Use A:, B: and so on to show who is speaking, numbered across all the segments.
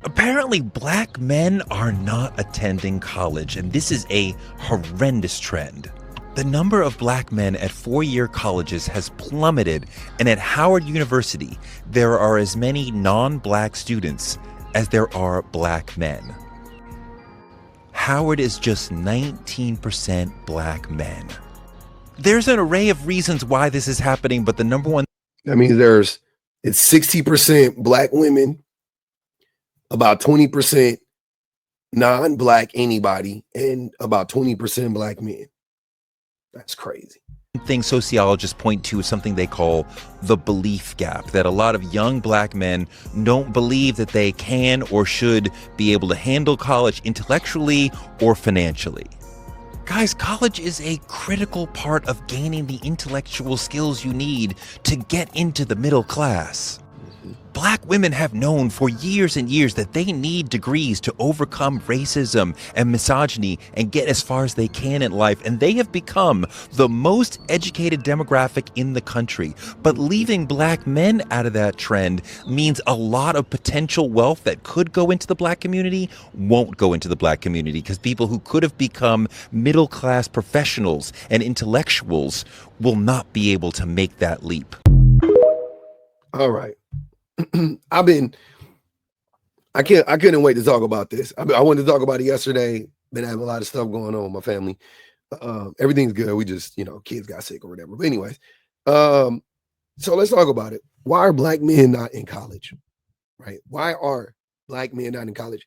A: Apparently, black men are not attending college, and this is a horrendous trend. The number of black men at four-year colleges has plummeted, and at Howard University, there are as many non-black students as there are black men. Howard is just 19% black men. There's an array of reasons why this is happening, but the number one...
B: That means it's 60% black women, about 20% non-black anybody, and about 20% black men. That's crazy.
A: Thing sociologists point to is something they call the belief gap, that a lot of young black men don't believe that they can or should be able to handle college intellectually or financially. Guys, college is a critical part of gaining the intellectual skills you need to get into the middle class. Black women have known for years and years that they need degrees to overcome racism and misogyny and get as far as they can in life, and they have become the most educated demographic in the country. But leaving black men out of that trend means a lot of potential wealth that could go into the black community won't go into the black community, because people who could have become middle-class professionals and intellectuals will not be able to make that leap.
B: All right. I couldn't wait to talk about this. I wanted to talk about it yesterday. Been having a lot of stuff going on with my family. Everything's good. We just, kids got sick or whatever. But anyways, so let's talk about it. Why are black men not in college? Right? Why are black men not in college?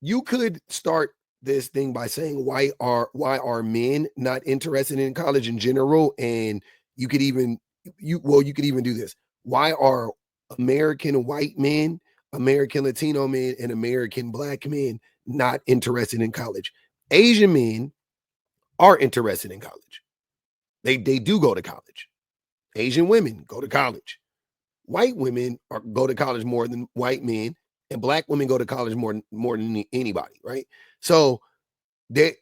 B: You could start this thing by saying why are men not interested in college in general, and you could even do this. Why are American white men, American Latino men, and American black men not interested in college? Asian men are interested in college. They do go to college. Asian women go to college. White women go to college more than white men, and black women go to college more than anybody, right? So the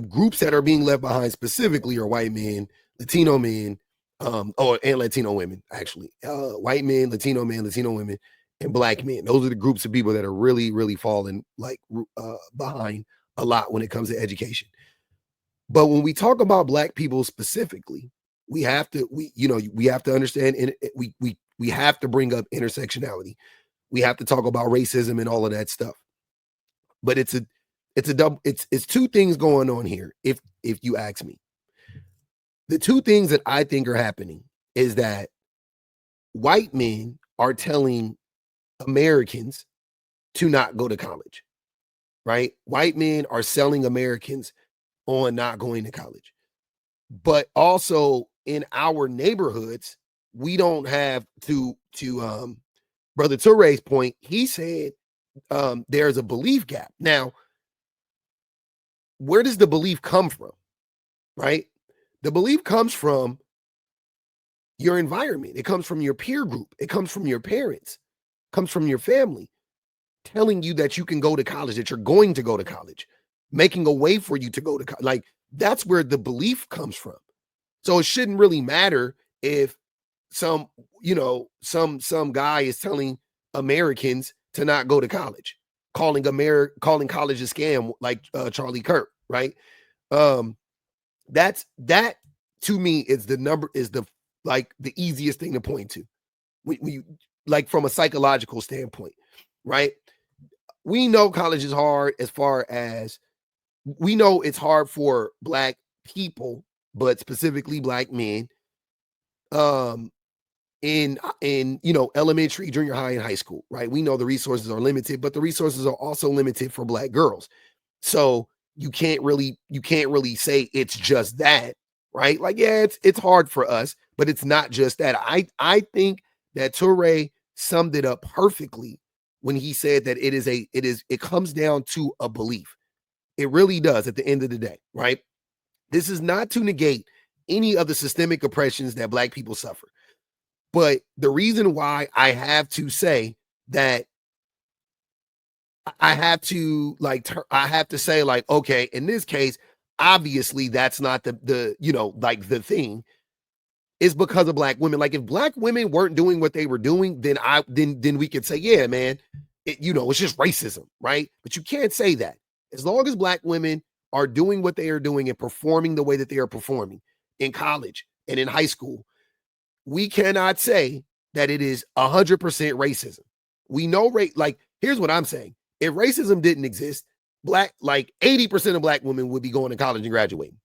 B: groups that are being left behind specifically are white men, Latino men, and Latino women, actually. White men, Latino women, and black men. Those are the groups of people that are really, really falling behind a lot when it comes to education. But when we talk about black people specifically, we have to understand, and we have to bring up intersectionality. We have to talk about racism and all of that stuff. But it's two things going on here, if you ask me. The two things that I think are happening is that white men are telling Americans to not go to college, right? White men are selling Americans on not going to college. But also in our neighborhoods, we don't have to Brother Touré's point, he said there's a belief gap. Now, where does the belief come from, right? The belief comes from your environment. It comes from your peer group. It comes from your parents. It comes from your family telling you that you can go to college, that you're going to go to college, making a way for you to go to college. Like, that's where the belief comes from. So it shouldn't really matter if some guy is telling Americans to not go to college, calling college a scam, like Charlie Kirk, right? That to me is the easiest thing to point to. We like from a psychological standpoint, right? We know college is hard, as far as we know it's hard for black people, but specifically black men, in elementary, junior high, and high school, right? We know the resources are limited, but the resources are also limited for black girls. So you can't really say it's just that, right? Like, yeah, it's hard for us, but it's not just that. I think that Touré summed it up perfectly when he said that it comes down to a belief. It really does at the end of the day, right? This is not to negate any of the systemic oppressions that black people suffer. But the reason why I have to say that, I have to say, okay, in this case, obviously that's not the thing. is because of black women. Like if black women weren't doing what they were doing, then we could say, yeah, man, it's just racism, right? But you can't say that. As long as black women are doing what they are doing and performing the way that they are performing in college and in high school, we cannot say that it is 100% racism. We know like, here's what I'm saying. If racism didn't exist, like 80% of black women would be going to college and graduating.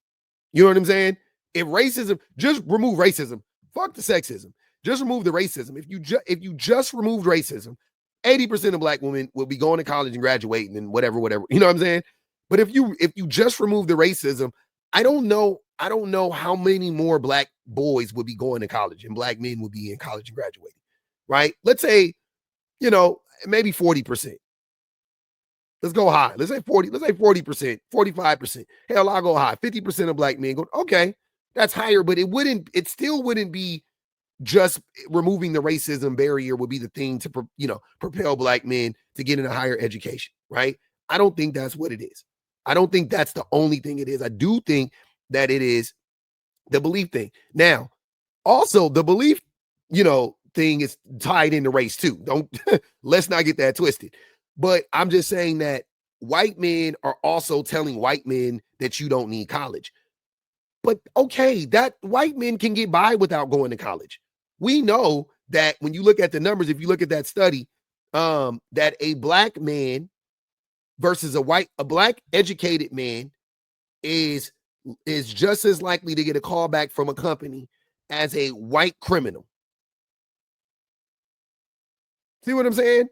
B: You know what I'm saying? If racism, just remove racism. Fuck the sexism. Just remove the racism. If you just removed racism, 80% of black women will be going to college and graduating and whatever. You know what I'm saying? But if you just remove the racism, I don't know how many more black boys would be going to college and black men would be in college and graduating. Right? Let's say, maybe 40%. Let's go high. Let's say 40%, 45%. Hell, I'll go high. 50% of black men go, okay, that's higher, but it still wouldn't be just removing the racism barrier would be the thing to, propel black men to get in a higher education, right? I don't think that's what it is. I don't think that's the only thing it is. I do think that it is the belief thing. Now, also the belief, thing is tied into race too. Let's not get that twisted. But I'm just saying that white men are also telling white men that you don't need college. But okay, that white men can get by without going to college. We know that when you look at the numbers, if you look at that study, that a black man versus a black educated man is just as likely to get a call back from a company as a white criminal. See what I'm saying?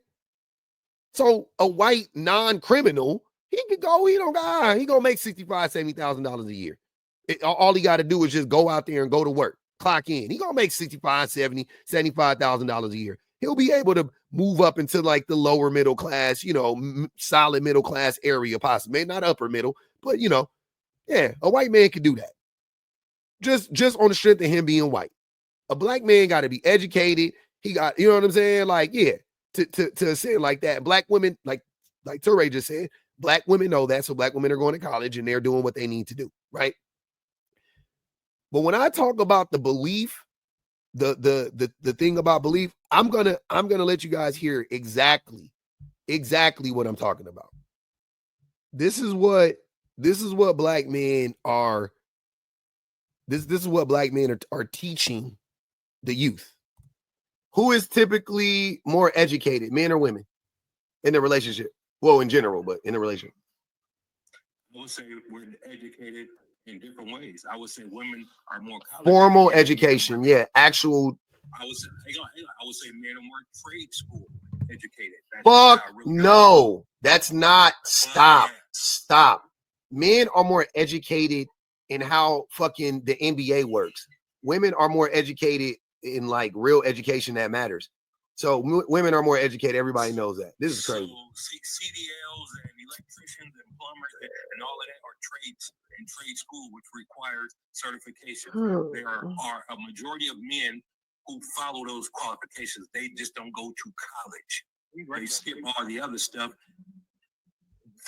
B: So a white non-criminal, he could go, he gonna make $65,000, $70,000 a year. All he got to do is just go out there and go to work, clock in. He gonna make $65,000, $70,000, $75,000 a year. He'll be able to move up into like the lower middle class, solid middle class area, possibly. Maybe not upper middle, but yeah, a white man could do that. Just on the strength of him being white. A black man got to be educated. He got, you know what I'm saying? Like, yeah, to say it like that. Black women, like Toure just said, black women know that. So black women are going to college and they're doing what they need to do, right? But when I talk about the belief, the thing about belief, I'm gonna let you guys hear exactly what I'm talking about. This is what black men are. This is what black men are teaching the youth. Who is typically more educated, men or women, in the relationship? Well, in general, but in a relationship.
C: I would say we're educated in different ways. I would say women are more
B: formal education, yeah, actual.
C: I would say men are more trade school educated.
B: Fuck no, that's not. Stop. Men are more educated in how fucking the NBA works. Women are more educated in like real education that matters. So women are more educated. Everybody knows that. This is crazy.
C: So CDLs and electricians and plumbers and all of that are trades in trade school, which requires certification. There are a majority of men who follow those qualifications. They just don't go to college. They skip all the other stuff.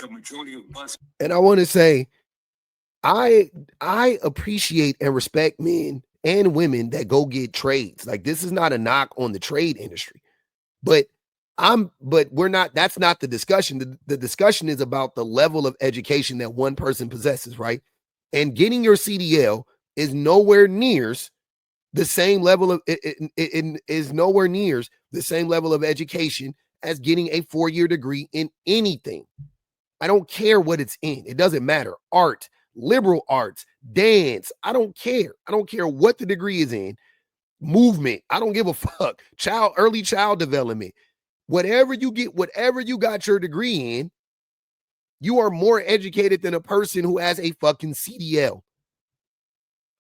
C: The majority of us.
B: And I want to say, I appreciate and respect men and women that go get trades. Like, this is not a knock on the trade industry, but we're not, that's not the discussion. The discussion is about the level of education that one person possesses, right? And getting your CDL is nowhere near the same level of, it is nowhere near the same level of education as getting a 4-year degree in anything. I don't care what it's in. It doesn't matter. Art, liberal arts, dance. I don't care. I don't care what the degree is in. Movement. I don't give a fuck. Early child development. Whatever you got your degree in, you are more educated than a person who has a fucking CDL.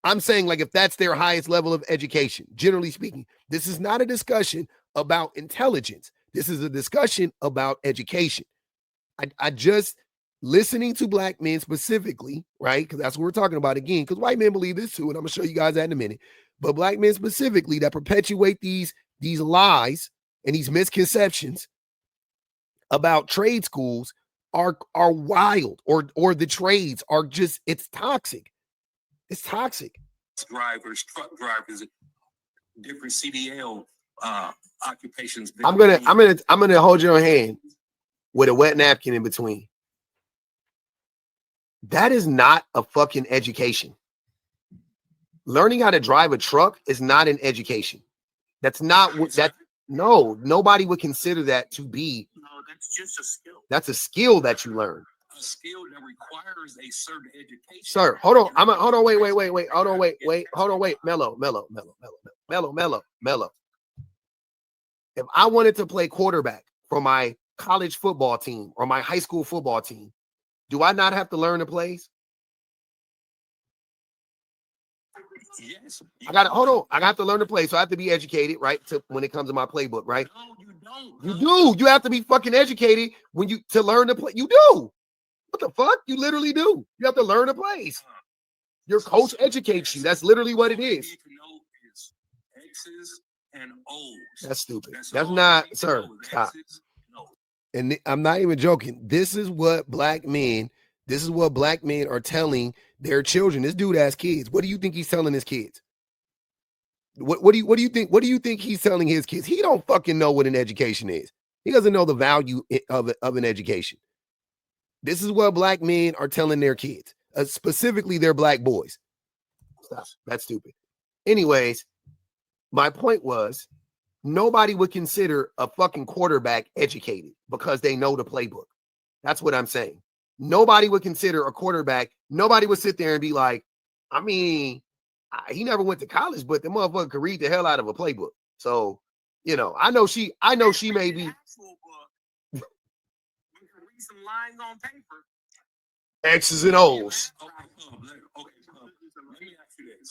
B: I'm saying, like, if that's their highest level of education, generally speaking. This is not a discussion about intelligence. This is a discussion about education. I just, listening to black men specifically, right? Because that's what we're talking about again, because white men believe this too, and I'm going to show you guys that in a minute. But black men specifically that perpetuate these lies and these misconceptions about trade schools are wild, or the trades are just, it's toxic. It's toxic.
C: drivers, truck drivers, different CDL occupations.
B: I'm gonna hold your hand with a wet napkin in between. That is not a fucking education. Learning how to drive a truck is not an education. That's not what that. No, nobody would consider that to be.
C: No, that's just a skill.
B: That's a skill that you learn.
C: A skill that requires a certain education.
B: Sir, hold on. Hold on. Wait. Hold on. Wait. Mellow. If I wanted to play quarterback for my college football team or my high school football team, do I not have to learn the plays?
C: Yes.
B: I got to hold on. I got to learn the play, so I have to be educated, right? To when it comes to my playbook, right?
C: No, you don't.
B: You do. You have to be fucking educated when you to learn the play. You do. What the fuck? You literally do. You have to learn the plays. Your coach educates you. That's literally what it is.
C: You can know is X's and O's.
B: That's stupid. That's not, sir. Stop. And I'm not even joking. This is what black men are telling their children. This dude has kids. What do you think he's telling his kids? What do you think? What do you think he's telling his kids? He don't fucking know what an education is. He doesn't know the value of an education. This is what black men are telling their kids, specifically their black boys. Stop. That's stupid. Anyways, my point was nobody would consider a fucking quarterback educated because they know the playbook. That's what I'm saying. Nobody would consider a quarterback. Nobody would sit there and be like, I mean, he never went to college, but the motherfucker could read the hell out of a playbook. So, you know, I know she may be.
C: Some lines on paper.
B: X's and O's.
C: Okay, let me ask you this.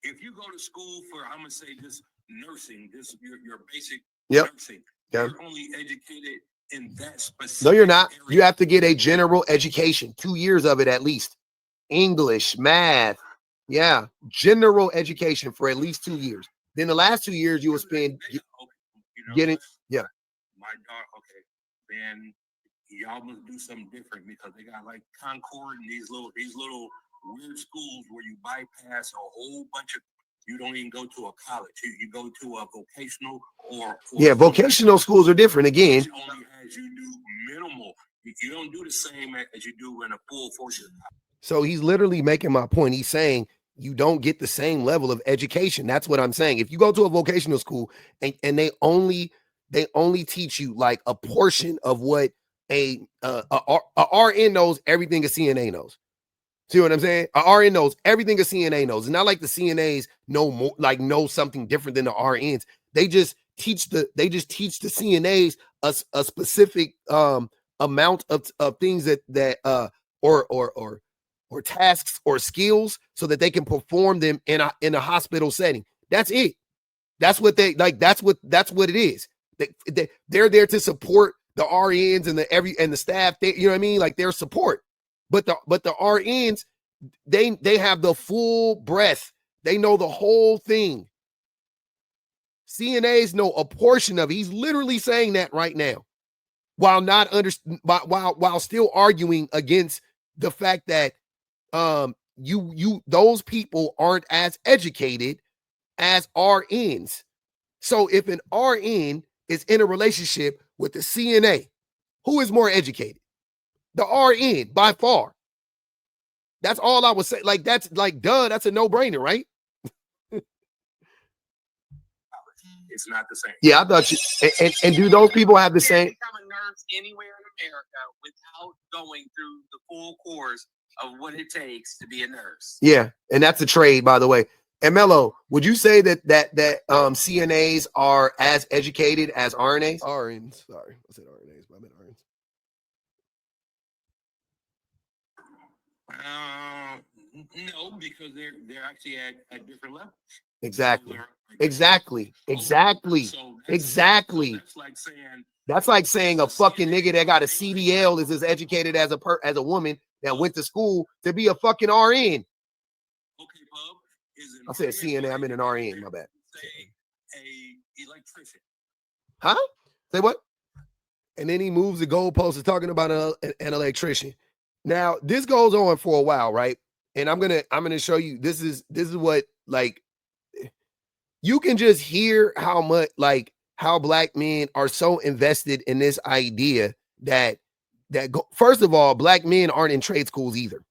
C: If you go to school for, I'm going to say this nursing, this your basic nursing, you're only educated in that specific.
B: No, you're not.
C: Area.
B: You have to get a general education, 2 years of it at least. English, math. Yeah, general education for at least 2 years. Then the last 2 years you will spend getting, yeah.
C: My daughter, okay, then y'all must do something different because they got like Concord and these little weird schools where you bypass a whole bunch of. You don't even go to a college. You go to a vocational or
B: yeah, vocational schools are different again.
C: Only has you do minimal. You don't do the same as you do in a full force.
B: So he's literally making my point. He's saying you don't get the same level of education. That's what I'm saying. If you go to a vocational school and they only teach you like a portion of what a RN knows, everything a CNA knows. See what I'm saying? A RN knows everything a CNA knows. It's not like the CNAs know something different than the RNs. They just teach the CNAs a specific amount of things that or tasks or skills so that they can perform them in a hospital setting. That's it. That's what they like. That's what it is. They're there to support the RNs and the staff. You know what I mean? Like their support. But the RNs, they have the full breadth. They know the whole thing. CNAs know a portion of it. He's literally saying that right now, while still arguing against the fact that those people aren't as educated as RNs. So if an RN is in a relationship with the CNA, who is more educated? The RN by far. That's all I would say. Like that's like duh, that's a no-brainer, right?
C: It's not the same.
B: Yeah, I thought you and do those people have the same?
D: Become a nurse anywhere in America without going through the full course of what it takes to be a nurse.
B: Yeah, and that's a trade, by the way. And Mello, would you say that CNAs are as educated as RNAs? RNs, sorry, I said RNAs, but I meant RNs.
C: No, because they're actually at different levels.
B: Exactly.
C: So
B: Exactly.
C: So
B: Exactly. That's like saying a fucking nigga that got a CDL is as educated as a woman that went to school to be a fucking RN.
C: Okay, Bub.
B: I said CNA, I meant an RN, my bad.
C: A electrician.
B: Huh? Say what? And then he moves the goalpost to talking about an electrician. Now, this goes on for a while, right? And I'm gonna show you. This is what, like, you can just hear how much, like, how black men are so invested in this idea that first of all, black men aren't in trade schools either.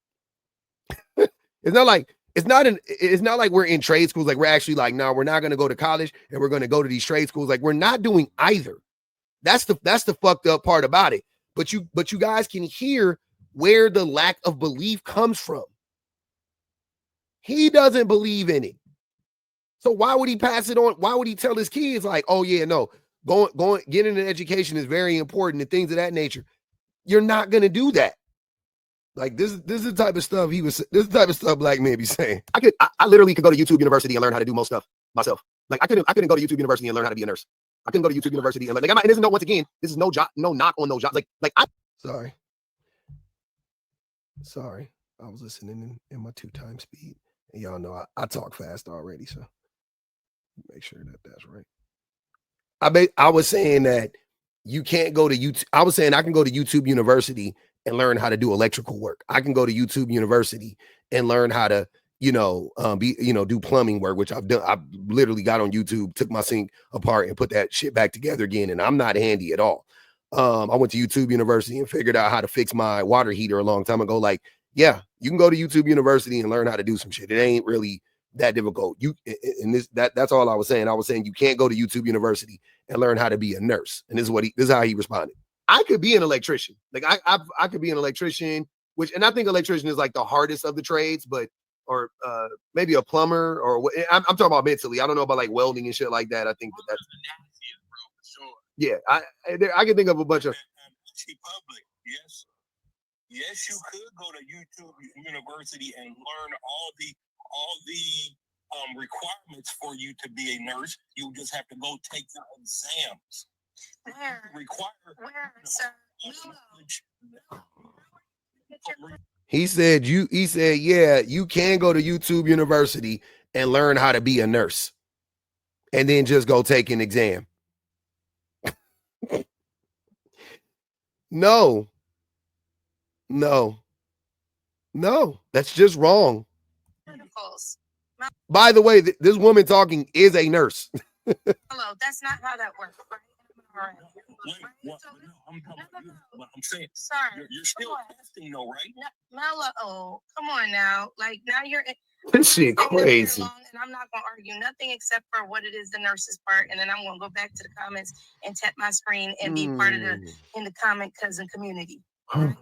B: It's not like we're in trade schools, like we're actually like, no, we're not going to go to college and we're going to go to these trade schools. Like, we're not doing either. That's the fucked up part about it. But you guys can hear where the lack of belief comes from. He doesn't believe in it. So why would he pass it on? Why would he tell his kids, like, oh yeah, no, getting an education is very important and things of that nature? You're not going to do that. Like, this is the type of stuff this is the type of stuff black men be saying. I literally could go to YouTube University and learn how to do most stuff myself. Like, I couldn't go to YouTube University and learn how to be a nurse. I couldn't go to YouTube University and like, and this is once again, this is no knock on those jobs. Sorry. I was listening in my 2x speed. And y'all know I talk fast already, so make sure that's right. I was saying that you can't go to YouTube. I was saying I can go to YouTube University and learn how to do electrical work. I can go to YouTube University and learn how to, do plumbing work, which I've done. I literally got on YouTube, took my sink apart and put that shit back together again. And I'm not handy at all. I went to YouTube University and figured out how to fix my water heater a long time ago. Like, yeah, you can go to YouTube University and learn how to do some shit. It ain't really that difficult. That's all I was saying. I was saying you can't go to YouTube University and learn how to be a nurse. And this is how he responded. I could be an electrician. Like, I could be an electrician, and I think electrician is like the hardest of the trades, or maybe a plumber, or I'm talking about mentally. I don't know about like welding and shit like that. I think that's yeah. I can think of a bunch of
C: public. Yes, you could go to YouTube University and learn all the requirements for you to be a nurse. You just have to go take your exams.
B: He said, yeah, you can go to YouTube University and learn how to be a nurse and then just go take an exam. No, that's just wrong. By the way, this woman talking is a nurse.
D: Hello, that's not how that works, right? All right.
C: I'm saying,
D: sorry,
C: you're still testing, though, right?
D: Mello, come on now. Like, now you're
B: this shit crazy.
D: And I'm not gonna argue nothing except for what it is the nurse's part, and then I'm gonna go back to the comments and tap my screen and be part of the comment cousin community. Right?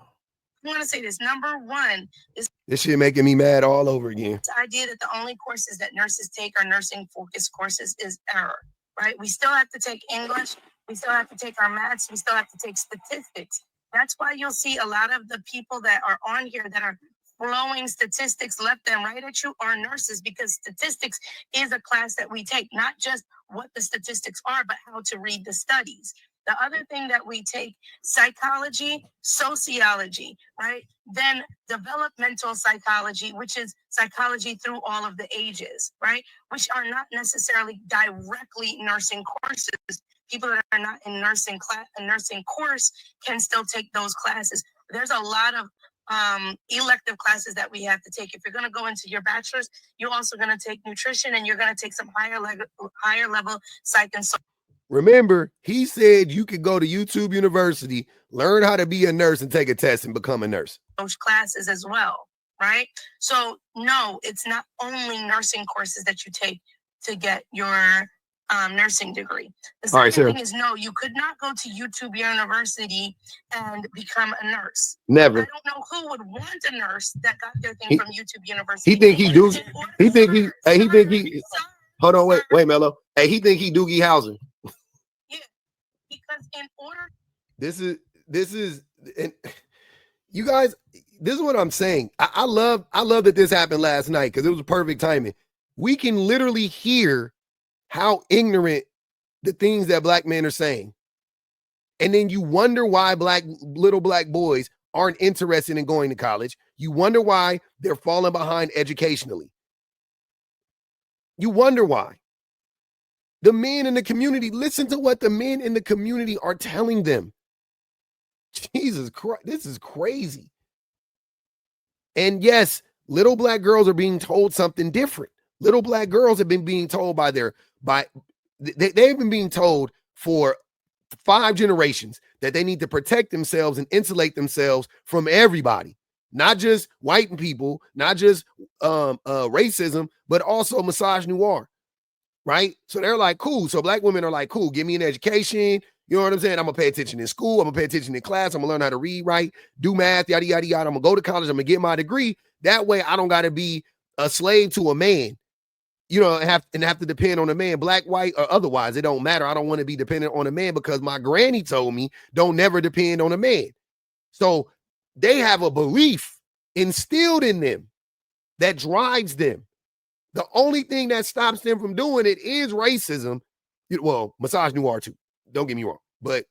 D: I want to say this. Number one is
B: this shit making me mad all over again.
D: The idea that the only courses that nurses take are nursing focused courses is error, right? We still have to take English. We still have to take our maths. We still have to take statistics. That's why you'll see a lot of the people that are on here that are blowing statistics left and right at you are nurses, because statistics is a class that we take, not just what the statistics are, but how to read the studies. The other thing that we take, psychology, sociology, right? Then developmental psychology, which is psychology through all of the ages, right? Which are not necessarily directly nursing courses. People that are not in nursing course can still take those classes. There's a lot of elective classes that we have to take. If you're going to go into your bachelor's, you're also going to take nutrition, and you're going to take some higher level psych and social.
B: Remember, he said you could go to YouTube University, learn how to be a nurse, and take a test and become a nurse.
D: Those classes as well, right? So no, it's not only nursing courses that you take to get your nursing degree. The second thing is, no, you could not go to YouTube University and become a nurse.
B: Never.
D: I don't know who would want a nurse that got their thing from YouTube University.
B: He think he do. He think he. Hold on, wait, Mello. Hey, he think he Doogie Howser.
D: Yeah, because in order.
B: This is, and you guys, this is what I'm saying. I love that this happened last night, because it was perfect timing. We can literally hear how ignorant the things that black men are saying. And then you wonder why little black boys aren't interested in going to college. You wonder why they're falling behind educationally. You wonder why. The men in the community, listen to what the men in the community are telling them. Jesus Christ, this is crazy. And yes, Little black girls are being told something different. Little black girls have been being told they've been being told for 5 generations that they need to protect themselves and insulate themselves from everybody, not just white people, not just racism, but also misogynoir, right? So they're like, cool. So black women are like, cool, give me an education. You know what I'm saying? I'm gonna pay attention in school. I'm gonna pay attention in class. I'm gonna learn how to read, write, do math, yada, yada, yada. I'm gonna go to college. I'm gonna get my degree. That way I don't gotta be a slave to a man, you know, have to depend on a man, black, white, or otherwise. It don't matter. I don't want to be dependent on a man because my granny told me don't never depend on a man. So they have a belief instilled in them that drives them. The only thing that stops them from doing it is racism. Well, misogynoir too. Don't get me wrong. But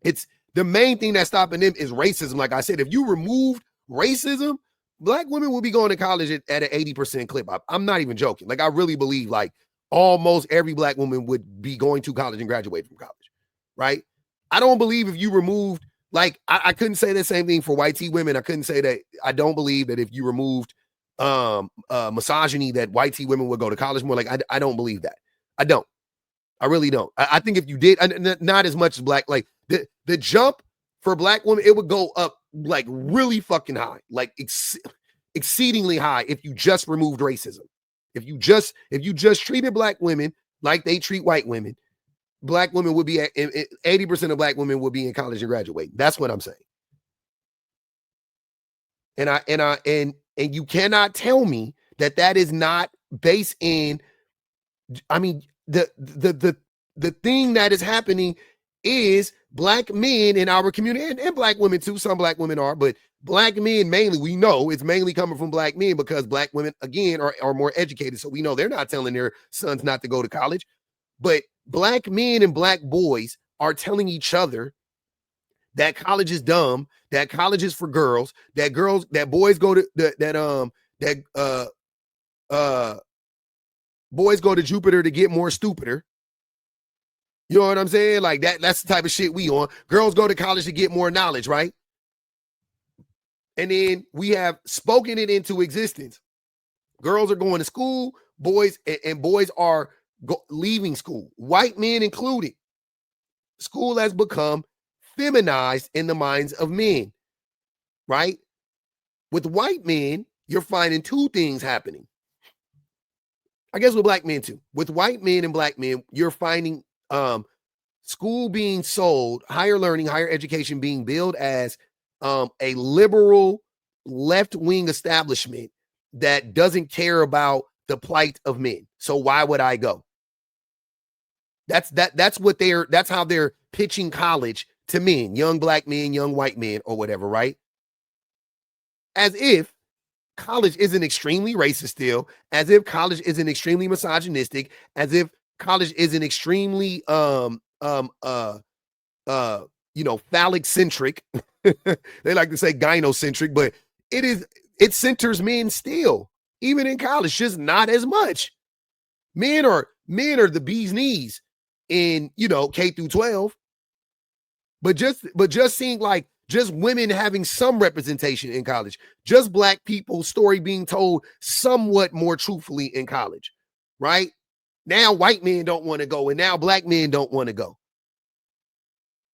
B: it's the main thing that's stopping them is racism. Like I said, if you removed racism, black women will be going to college at an 80% clip. I'm not even joking. Like, I really believe like almost every black woman would be going to college and graduate from college, right? I don't believe if you removed, like, I couldn't say the same thing for white T women. I couldn't say that. I don't believe that if you removed misogyny that white T women would go to college more. Like, I don't believe that. I don't. I really don't. I think if you did, not as much as black, like the jump for black women, it would go up like really fucking high, like exceedingly high if you just removed racism. If you just treated black women like they treat white women, black women would be 80% of black women would be in college and graduate. That's what I'm saying. And you cannot tell me that is not based in, I mean, the thing that is happening is black men in our community and black women too. Some black women are, but black men mainly, we know it's mainly coming from black men because black women, again, are more educated. So we know they're not telling their sons not to go to college. But black men and black boys are telling each other that college is dumb, that college is for girls, that boys go to boys go to Jupiter to get more stupider. You know what I'm saying? Like that's the type of shit we on. Girls go to college to get more knowledge, right? And then we have spoken it into existence. Girls are going to school, boys are leaving school, white men included. School has become feminized in the minds of men, right? With white men, you're finding 2 things happening. I guess with black men too. With white men and black men, you're finding school being sold, higher learning, higher education being billed as a liberal left-wing establishment that doesn't care about the plight of men. So why would I go? That's how they're pitching college to men, young black men, young white men, or whatever, right? As if college isn't extremely racist still, as if college isn't extremely misogynistic, as if college isn't extremely phallic centric. They like to say gynocentric, but it centers men still, even in college, just not as much. Men are the bee's knees in, K through 12. But just seeing like just women having some representation in college, just black people's story being told somewhat more truthfully in college, right? Now white men don't want to go, and now black men don't want to go.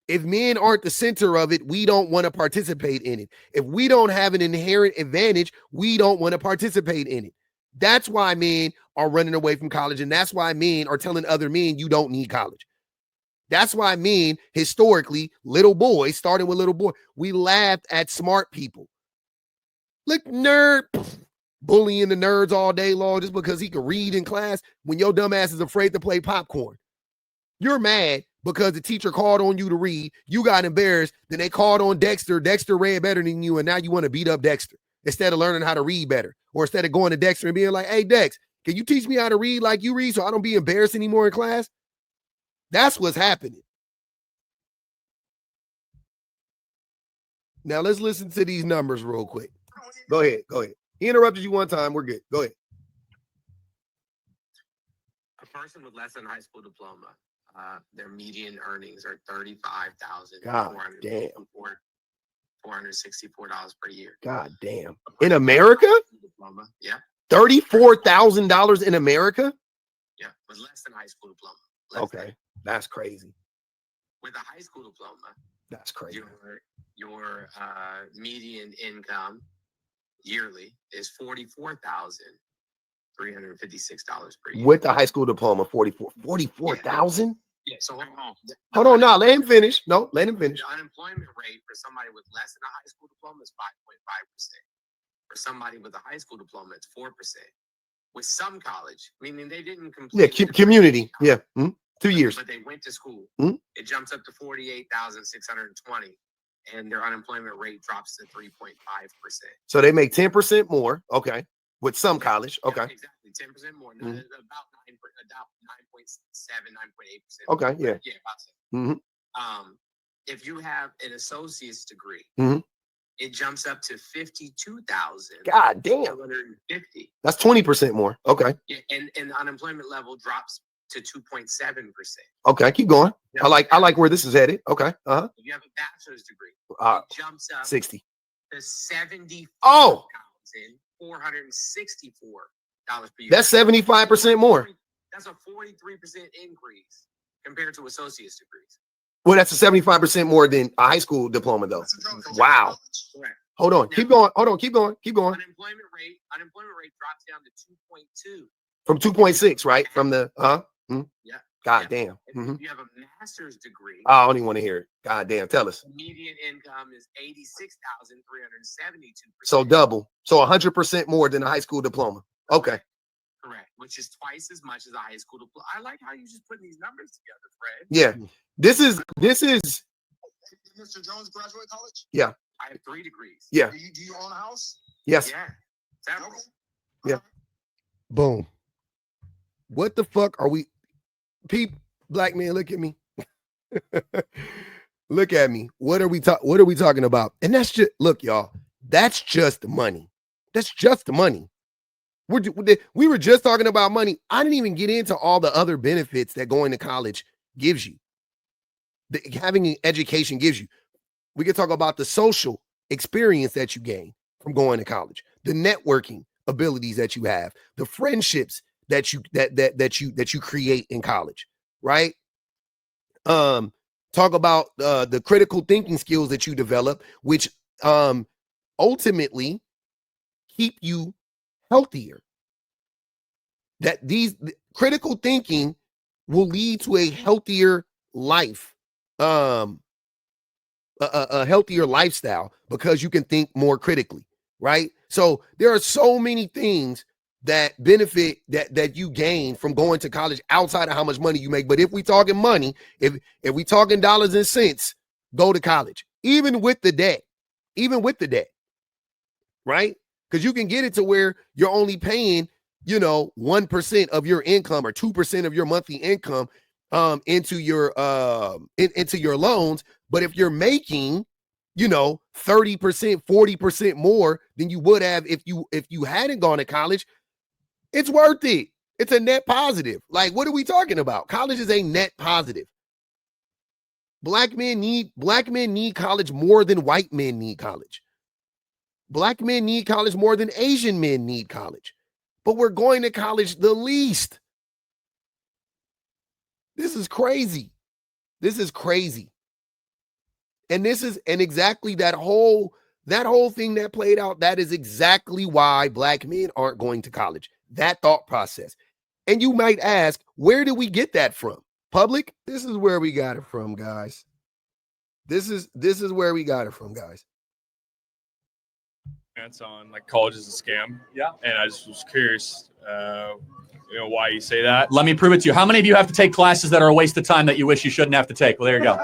B: If men aren't the center of it, we don't want to participate in it. If we don't have an inherent advantage, we don't want to participate in it. That's why men are running away from college, and that's why men are telling other men you don't need college. That's why men, historically, little boys, starting with little boy, we laughed at smart people. Look, nerd, bullying the nerds all day long just because he could read in class when your dumb ass is afraid to play popcorn. You're mad because the teacher called on you to read. You got embarrassed. Then they called on Dexter. Dexter read better than you, and now you want to beat up Dexter instead of learning how to read better. Or instead of going to Dexter and being like, hey, Dex, can you teach me how to read like you read so I don't be embarrassed anymore in class? That's what's happening. Now let's listen to these numbers real quick. Go ahead. He interrupted you one time. We're good. Go ahead.
E: A person with less than a high school diploma, their median earnings are $35,464 per year.
B: God damn. In America?
E: diploma. Yeah.
B: $34,000 in America?
E: Yeah, with less than high school diploma.
B: Okay, that's crazy.
E: With a high school diploma,
B: that's crazy.
E: Your median income yearly is $44,356 per year.
B: With the high school diploma, 44,000?
E: Yeah. So
B: hold on, now let him finish. No, let him finish.
E: The unemployment rate for somebody with less than a high school diploma is 5.5%. For somebody with a high school diploma, it's 4%. With some college, meaning they didn't complete.
B: Yeah, community. Yeah, 2 years.
E: But they went to school. It jumps up to 48,620, and their unemployment rate drops to 3.5%.
B: So they make 10% more. Okay, with some college. Okay,
E: yeah, exactly, 10% more. About 9.7, 9.8%.
B: Okay, yeah,
E: about that. If you have an associate's degree, it jumps up to 52,000.
B: God damn.
E: 250.
B: That's 20% more. Okay.
E: Yeah, and the unemployment level drops to 2.7%.
B: Okay, keep going. I like where this is headed. Okay.
E: If you have a bachelor's degree, it jumps up
B: 60
E: to $74,464 per year.
B: That's 75% more.
E: That's a 43% increase compared to associate's degrees.
B: Well, that's a 75% more than a high school diploma, though. Wow.
E: Correct.
B: Hold on. Keep going. Keep going.
E: Unemployment rate drops down to 2.2
B: from 2.6, right? From the
E: Yeah.
B: God damn.
E: If you have a master's degree,
B: I don't even want to hear it. God damn. Tell us.
E: The median income is 86,372.
B: So double. So 100% more than a high school diploma. Okay.
E: Correct. Which is twice as much as a high school diploma. I like how you just putting these numbers together, Fred.
B: Yeah. This is.
F: Mr. Jones graduate college?
B: Yeah.
E: I have 3 degrees.
B: Yeah.
F: Do you own a house?
B: Yes.
E: Yeah. Exactly.
B: Yeah. Boom. What the fuck are we? Black man, look at me. Look at me. What are we talking about? And that's just, look, y'all. That's just money. That's just money. We were just talking about money. I didn't even get into all the other benefits that going to college gives you. Having an education gives you. We could talk about the social experience that you gain from going to college, the networking abilities that you have, the friendships that you create in college, right? Talk about the critical thinking skills that you develop, which ultimately keep you healthier. That these critical thinking will lead to a healthier life, a healthier lifestyle, because you can think more critically, right? So there are so many things that benefit that you gain from going to college outside of how much money you make. But if we talking money, if we talking dollars and cents, go to college, even with the debt, right? Because you can get it to where you're only paying, 1% of your income or 2% of your monthly income into your loans. But if you're making 30%, 40% more than you would have if you hadn't gone to college, it's worth it. It's a net positive. Like, what are we talking about? College is a net positive. Black men need college more than white men need college. Black men need college more than Asian men need college. But we're going to college the least. This is crazy. And exactly that whole thing that played out, that is exactly why black men aren't going to college. That thought process. And you might ask, where did we get that from? Public? This is where we got it from, guys. This is where we got it from, guys.
G: That's on like college is a scam. Yeah. And I just was curious, why you say that.
H: Let me prove it to you. How many of you have to take classes that are a waste of time that you wish you shouldn't have to take? Well, there you go.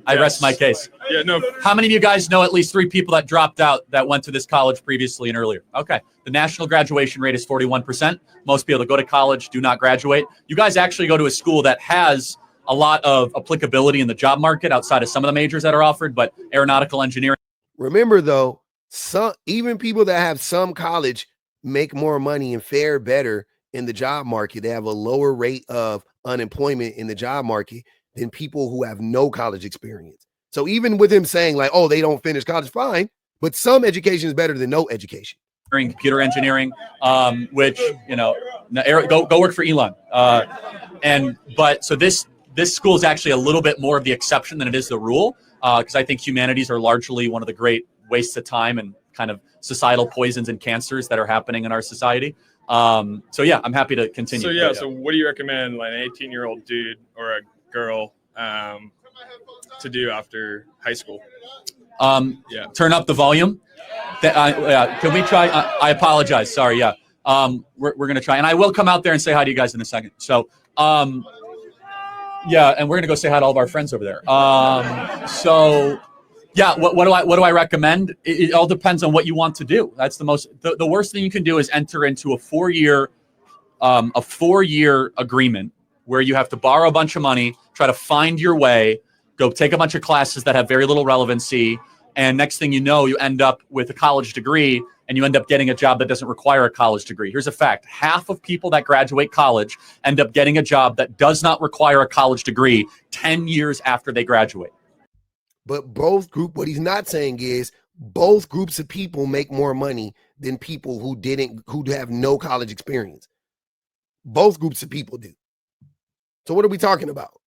H: I rest my case.
G: Yeah, no.
H: How many of you guys know at least 3 people that dropped out that went to this college previously and earlier? Okay. The national graduation rate is 41%. Most people that go to college do not graduate. You guys actually go to a school that has a lot of applicability in the job market outside of some of the majors that are offered, but aeronautical engineering.
B: Remember, though, even people that have some college make more money and fare better in the job market. They have a lower rate of unemployment in the job market than people who have no college experience. So even with him saying like, oh, they don't finish college, fine, but some education is better than no education.
H: computer engineering, which, you know, go work for Elon. So this school is actually a little bit more of the exception than it is the rule, because I think humanities are largely one of the great wastes of time and kind of societal poisons and cancers that are happening in our society. So yeah, I'm happy to continue.
G: So yeah, so what do you recommend like an 18-year-old dude or a girl to do after high school?
H: Turn up the volume. Can we try? I apologize. Sorry. Yeah. We're going to try, and I will come out there and say hi to you guys in a second. So, yeah, and we're going to go say hi to all of our friends over there. So, yeah, what do I recommend? It all depends on what you want to do. That's the worst thing you can do is enter into a 4-year agreement where you have to borrow a bunch of money, try to find your way, go take a bunch of classes that have very little relevancy, and next thing you know, you end up with a college degree and you end up getting a job that doesn't require a college degree. Here's a fact. Half of people that graduate college end up getting a job that does not require a college degree 10 years after they graduate.
B: But what he's not saying is both groups of people make more money than people who have no college experience. Both groups of people do. So what are we talking about?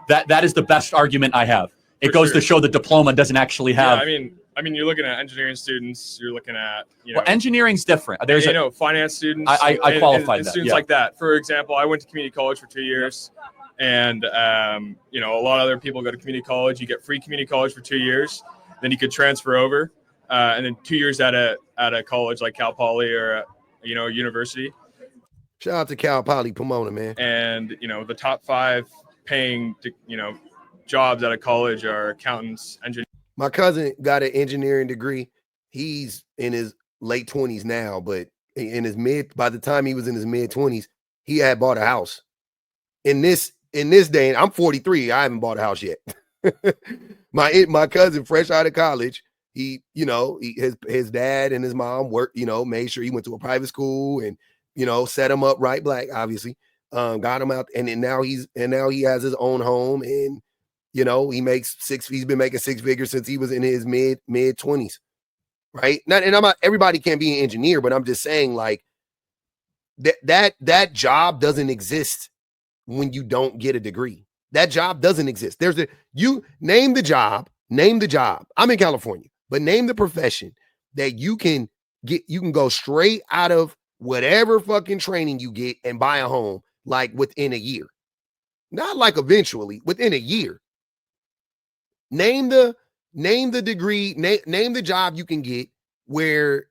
H: That is the best argument I have. It goes to show the diploma doesn't actually have.
G: Yeah, I mean, you're looking at engineering students. You're looking at
H: well, enginering's different. There's
G: finance students.
H: I qualified
G: and
H: that.
G: Students like that. For example, I went to community college for 2 years, and a lot of other people go to community college. You get free community college for 2 years, then you could transfer over, and then 2 years at a college like Cal Poly or university.
B: Shout out to Cal Poly Pomona, man.
G: And the top 5 paying jobs out of college are accountants, engineers.
B: My cousin got an engineering degree. He's in his late 20s now, but by the time he was in his mid 20s, he had bought a house. In this day, I'm 43. I haven't bought a house yet. My cousin, fresh out of college, his dad and his mom worked, made sure he went to a private school and set him up right, black, obviously. Got him out, and now he has his own home, and he's been making 6 figures since he was in his mid 20s, right? Everybody can't be an engineer, but I'm just saying, like, that job doesn't exist when you don't get a degree. That job doesn't exist. You name the job. I'm in California, but name the profession that you can go straight out of whatever fucking training you get and buy a home, like within a year. Not like eventually, within a year. Name the degree, name the job you can get where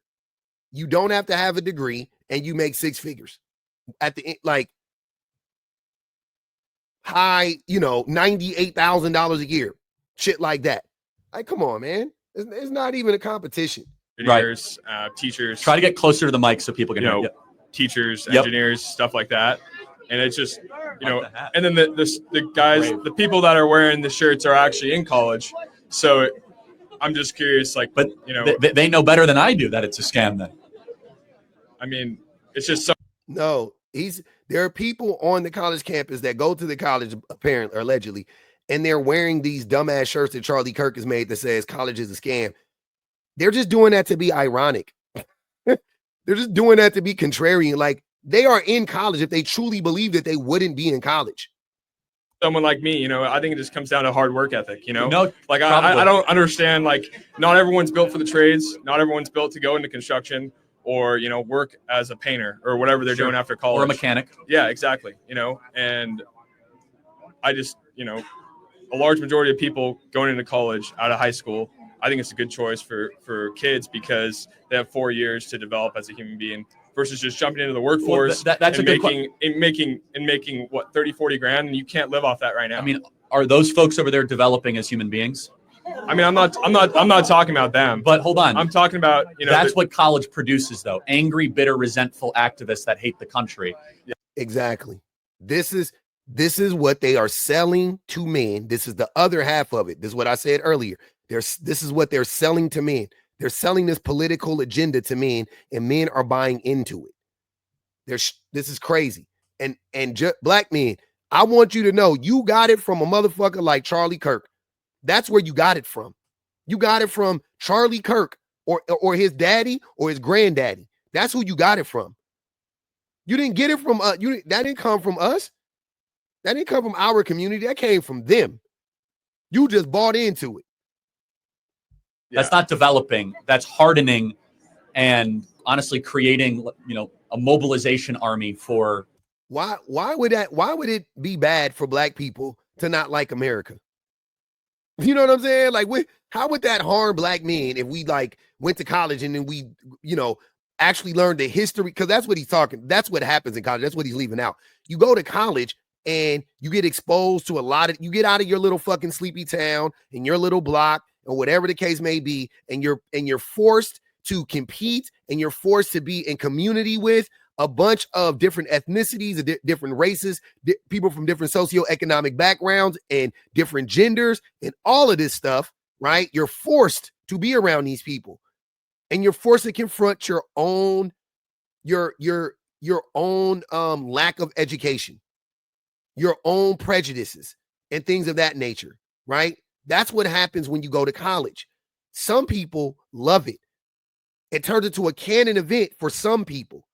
B: you don't have to have a degree and you make 6 figures at the end, like high, $98,000 a year, shit like that. Like, come on, man. It's not even a competition.
G: Engineers, teachers.
H: Try to get closer to the mic so people can hear. Yep.
G: Teachers, engineers, stuff like that. And it's just, and then the guys, the people that are wearing the shirts are actually in college. So I'm just curious, like,
H: but they know better than I do that it's a scam then.
G: I mean, it's just so.
B: No, there are people on the college campus that go to the college, apparently, or allegedly, and they're wearing these dumbass shirts that Charlie Kirk has made that says college is a scam. They're just doing that to be ironic. They're just doing that to be contrarian. Like, they are in college if they truly believe that they wouldn't be in college.
G: Someone like me, I think it just comes down to hard work ethic,
H: No,
G: like I don't understand, like, not everyone's built for the trades. Not everyone's built to go into construction or, work as a painter or whatever they're doing after college.
H: Or a mechanic.
G: Yeah, exactly. And I just, a large majority of people going into college out of high school, I think it's a good choice for kids because they have 4 years to develop as a human being versus just jumping into the workforce
H: that's
G: and
H: a good
G: making what 30, 40 grand, and you can't live off that right now.
H: I mean, are those folks over there developing as human beings?
G: I mean, I'm not talking about them.
H: But hold on.
G: I'm talking about,
H: that's what college produces, though. Angry, bitter, resentful activists that hate the country.
B: Exactly. This is what they are selling to men. This is the other half of it. This is what I said earlier. This is what they're selling to men. They're selling this political agenda to men, and men are buying into it. This is crazy. And black men, I want you to know you got it from a motherfucker like Charlie Kirk. That's where you got it from. You got it from Charlie Kirk, or his daddy or his granddaddy. That's who you got it from. You didn't get it from that didn't come from us. That didn't come from our community. That came from them. You just bought into it.
H: That's not developing. That's hardening, and honestly creating, a mobilization army for.
B: Why would it be bad for black people to not like America? You know what I'm saying? Like, how would that harm black men if we like went to college and then we, actually learned the history? Because that's what he's talking. That's what happens in college. That's what he's leaving out. You go to college and you get exposed to you get out of your little fucking sleepy town and your little block or whatever the case may be, and you're forced to compete, and you're forced to be in community with a bunch of different ethnicities, different races, people from different socioeconomic backgrounds and different genders and all of this stuff, right? You're forced to be around these people, and you're forced to confront your own lack of education, your own prejudices and things of that nature, right? That's what happens when you go to college. Some people love it. It turns into a canon event for some people.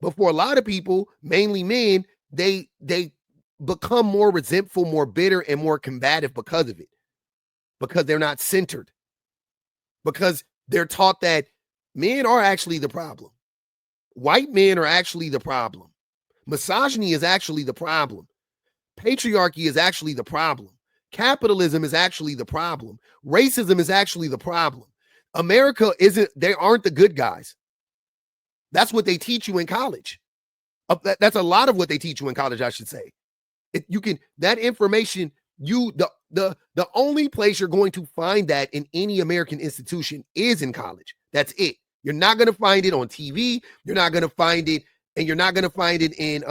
B: But for a lot of people, mainly men, they become more resentful, more bitter, and more combative because of it. Because they're not centered. Because they're taught that men are actually the problem. White men are actually the problem. Misogyny is actually the problem. Patriarchy is actually the problem. Capitalism is actually the problem. Racism is actually the problem. America they aren't the good guys. That's what they teach you in college. That's a lot of what they teach you in college, I should say. That information, the only place you're going to find that in any American institution is in college. That's it. You're not going to find it on TV. You're not going to find it, and you're not going to find it in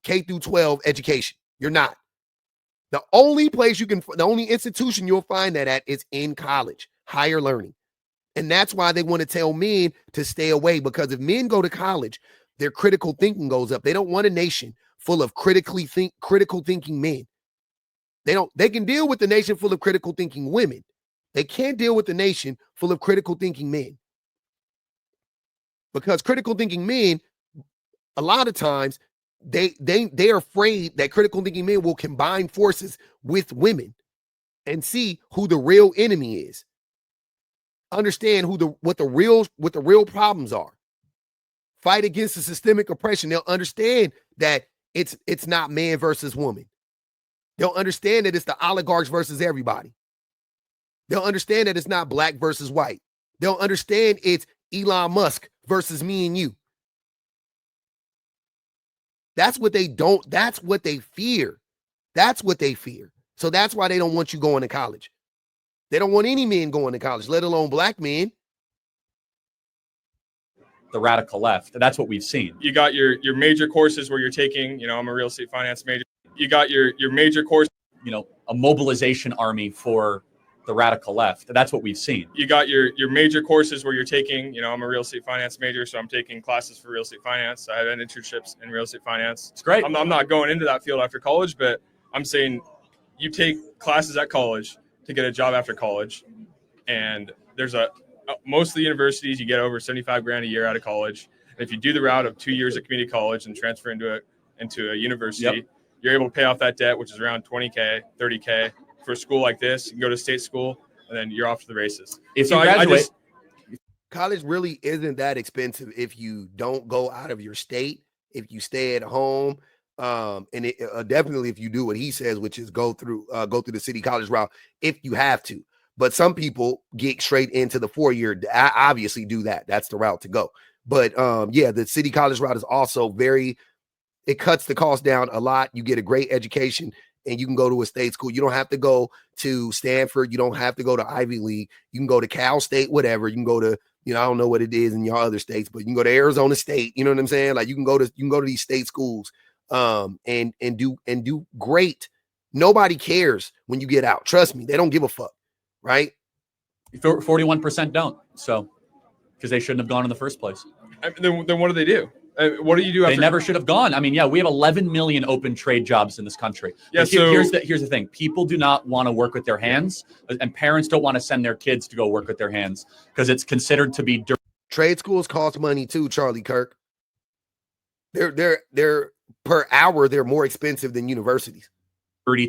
B: K through 12 education. You're not. The only institution you'll find that at is in college, higher learning. And that's why they want to tell men to stay away, because if men go to college, their critical thinking goes up. They don't want a nation full of critical thinking men. They can deal with the nation full of critical thinking women. They can't deal with the nation full of critical thinking men. Because critical thinking men, a lot of times, they're afraid that critical thinking men will combine forces with women and see who the real enemy is. Understand what the real problems are. Fight against the systemic oppression. They'll understand that it's not man versus woman. They'll understand that it's the oligarchs versus everybody. They'll understand that it's not black versus white. They'll understand it's Elon Musk versus me and you. That's what they fear. That's what they fear. So that's why they don't want you going to college. They don't want any men going to college, let alone black men.
H: The radical left. That's what we've seen.
G: You got your major courses where you're taking, I'm a real estate finance major. You got your major course.
H: A mobilization army for the radical left. That's what we've seen.
G: You got your major courses where you're taking, I'm a real estate finance major, so I'm taking classes for real estate finance. I have internships in real estate finance.
H: It's great.
G: I'm not going into that field after college, but I'm saying you take classes at college to get a job after college. And there's most of the universities, you get over $75,000 a year out of college. And if you do the route of 2 years at community college and transfer into a university, you're able to pay off that debt, which is around $20K, $30K. For a school like this, you can go to state school, and then you're off to the races.
H: If you graduate,
B: college really isn't that expensive if you don't go out of your state, if you stay at home, and definitely if you do what he says, which is go through the city college route if you have to. But some people get straight into the 4-year. I obviously do that. That's the route to go. But the city college route is also it cuts the cost down a lot. You get a great education, and you can go to a state school. You don't have to go to Stanford. You don't have to go to Ivy League. You can go to Cal State, whatever. You can go to, I don't know what it is in your other states, but you can go to Arizona State. You know what I'm saying? Like you can go to these state schools and do great. Nobody cares when you get out. Trust me, they don't give a fuck, right?
H: 41% don't. So because they shouldn't have gone in the first place.
G: Then what do they do? What do you do after?
H: They never should have gone. I mean, yeah, we have 11 million open trade jobs in this country.
G: Yeah,
H: But here's the thing. People do not want to work with their hands, and parents don't want to send their kids to go work with their hands because it's considered to be dirty.
B: Trade schools cost money too, Charlie Kirk. They're per hour, they're more expensive than universities.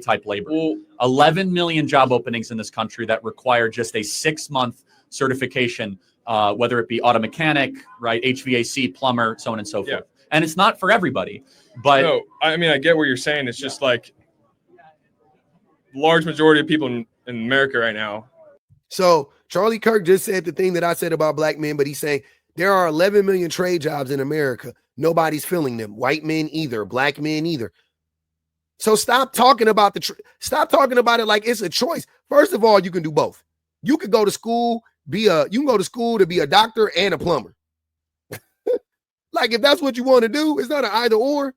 H: Type labor.
G: Well,
H: 11 million job openings in this country that require just a 6-month certification, whether it be auto mechanic, right, HVAC, plumber, so on and so forth. And it's not for everybody. But
G: no, I mean, I get what you're saying. It's just like large majority of people in America right now.
B: So Charlie Kirk just said the thing that I said about black men, but he's saying there are 11 million trade jobs in America. Nobody's filling them. White men either, black men either. So stop talking about stop talking about it like it's a choice. First of all, you can do both. You could go to school, you can go to school to be a doctor and a plumber. Like if that's what you want to do, it's not an either or.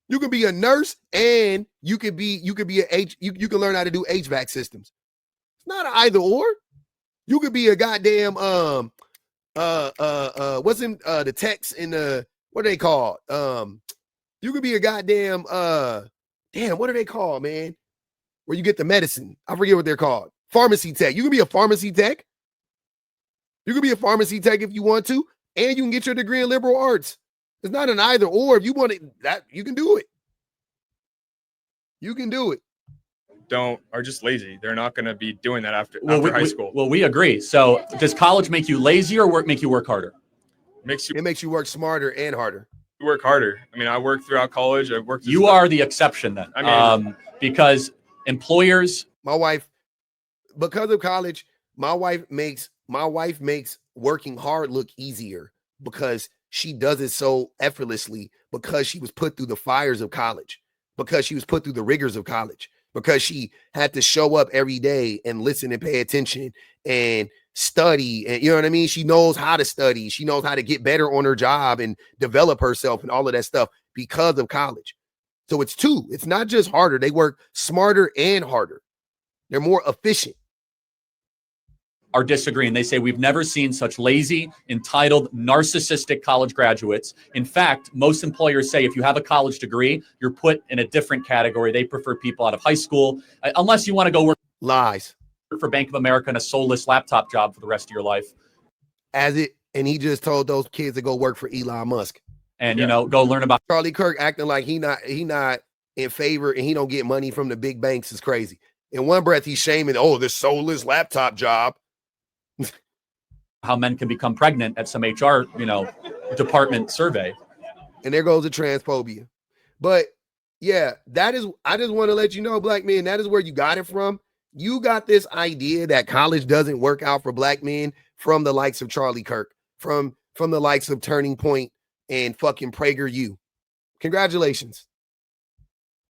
B: You can be a nurse and you can learn how to do HVAC systems. It's not an either or. You could be a goddamn what's in the techs in the what are they called? You could be a goddamn damn, what are they called, man? Where you get the medicine. I forget what they're called. Pharmacy tech. You can be a pharmacy tech. You can be a pharmacy tech if you want to, and you can get your degree in liberal arts. It's not an either or. If you want it, that you can do it. You can do it.
G: Are just lazy. They're not going to be doing that after high school.
H: Well, we agree. So does college make you lazy or make you work harder?
B: It makes you work smarter and harder.
G: You work harder. I mean, I worked throughout college. I've worked.
H: You are the exception then. I mean, because employers.
B: My wife, because of college, my wife makes working hard look easier because she does it so effortlessly because she was put through the fires of college, because she was put through the rigors of college, because she had to show up every day and listen and pay attention and study. And you know what I mean? She knows how to study. She knows how to get better on her job and develop herself and all of that stuff because of college. So it's two. It's not just harder. They work smarter and harder. They're more efficient.
H: Are disagreeing. They say we've never seen such lazy, entitled, narcissistic college graduates. In fact, most employers say if you have a college degree, you're put in a different category. They prefer people out of high school, unless you want to go work.
B: Lies.
H: For Bank of America and a soulless laptop job for the rest of your life.
B: And he just told those kids to go work for Elon Musk.
H: And, go learn about
B: Charlie Kirk acting like he not in favor and he don't get money from the big banks is crazy. In one breath, he's shaming, this soulless laptop job.
H: How men can become pregnant at some HR, department survey.
B: And there goes the transphobia. But yeah, I just want to let you know, black men, that is where you got it from. You got this idea that college doesn't work out for black men from the likes of Charlie Kirk, from the likes of Turning Point and fucking PragerU. Congratulations.